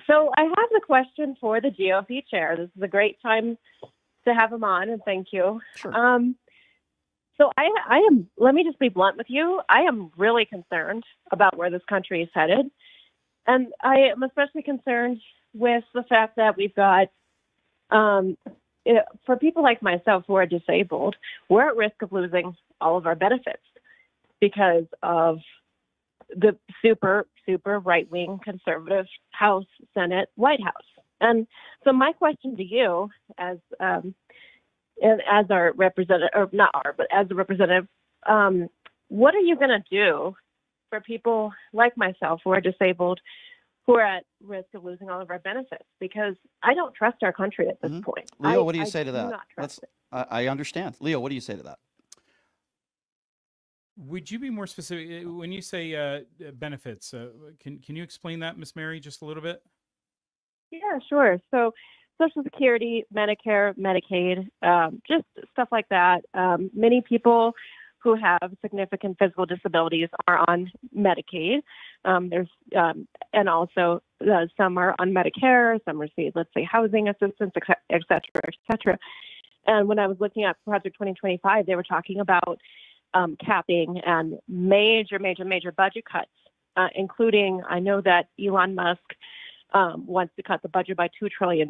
So I have a question for the GOP chair. This is a great time to have him on, and thank you. Sure. So I am, let me just be blunt with you. I am really concerned about where this country is headed. And I am especially concerned with the fact that we've got, for people like myself who are disabled, we're at risk of losing all of our benefits because of the super, super right-wing conservative House, Senate, White House. And so my question to you as our representative, or not our, but as a representative, what are you going to do for people like myself who are disabled, who are at risk of losing all of our benefits? Because I don't trust our country at this point. Leo, what do you say to that? Not trust it. I understand. Leo, what do you say to that? Would you be more specific when you say benefits? Can you explain that, Miss Mary, just a little bit? Yeah, sure. So Social Security, Medicare, Medicaid, just stuff like that. Many people who have significant physical disabilities are on Medicaid. And also some are on Medicare, some receive, let's say, housing assistance, et cetera. And when I was looking at Project 2025, they were talking about capping and major budget cuts, including, I know that Elon Musk wants to cut the budget by $2 trillion.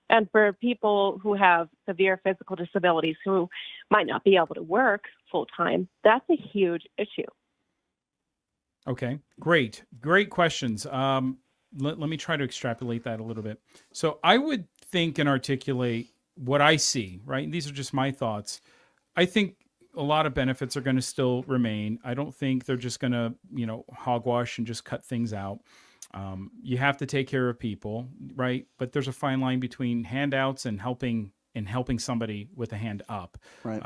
And for people who have severe physical disabilities who might not be able to work full time, that's a huge issue. Okay, great questions. Let me try to extrapolate that a little bit. So I would think and articulate what I see, right? These are just my thoughts. I think a lot of benefits are going to still remain. I don't think they're just going to, hogwash and just cut things out. You have to take care of people, right? But there's a fine line between handouts and helping somebody with a hand up. Right.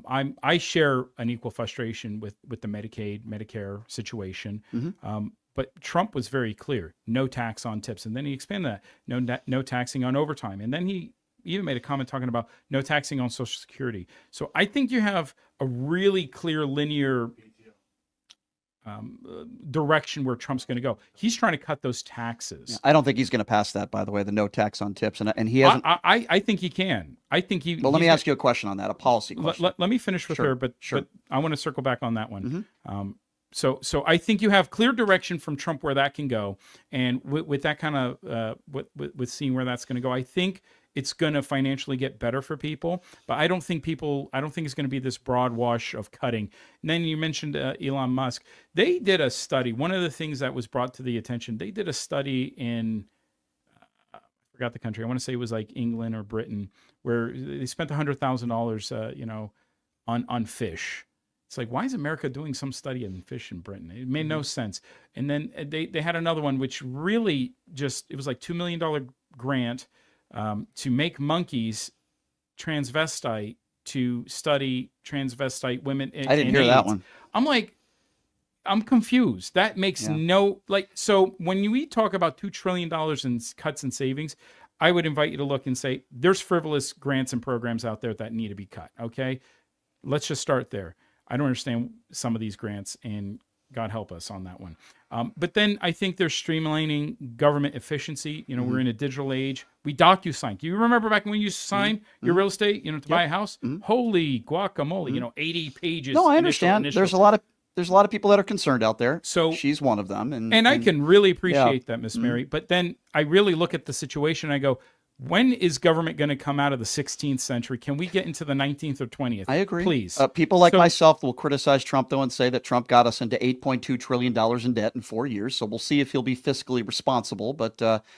I share an equal frustration with the Medicaid, Medicare situation. But Trump was very clear: no tax on tips, and then he expanded that: no taxing on overtime, and then he even made a comment talking about no taxing on Social Security. So I think you have a really clear linear direction where Trump's going to go. He's trying to cut those taxes. Yeah, I don't think he's going to pass that, by the way, the no tax on tips, and he hasn't. I think he can. I think he. Well, let me ask you a question on that, a policy question. Let me finish with her, but I want to circle back on that one. So I think you have clear direction from Trump where that can go, and with that kind of with seeing where that's going to go, I think it's going to financially get better for people. But I don't think it's going to be this broad wash of cutting. And then you mentioned Elon Musk. They did a study. One of the things that was brought to the attention, they did a study in I forgot the country. I want to say it was like England or Britain, where they spent $100,000, on fish. It's like, why is America doing some study on fish in Britain? It made no sense. And then they had another one, which really it was like $2 million grant to make monkeys transvestite, to study transvestite women. I didn't hear that one. I'm like, I'm confused. That makes so when we talk about $2 trillion in cuts and savings, I would invite you to look and say, there's frivolous grants and programs out there that need to be cut. Okay. Let's just start there. I don't understand some of these grants, and God help us on that one. But then I think they're streamlining government efficiency. We're in a digital age. We DocuSign. Do you remember back when you used to sign your real estate, to buy a house? Holy guacamole, 80 pages. No, I understand. There's a lot of people that are concerned out there. So she's one of them. And I can really appreciate that, Miss Mary. But then I really look at the situation and I go, when is government going to come out of the 16th century? Can we get into the 19th or 20th? I agree. Please. People like myself will criticize Trump, though, and say that Trump got us into $8.2 trillion in debt in 4 years. So we'll see if he'll be fiscally responsible. But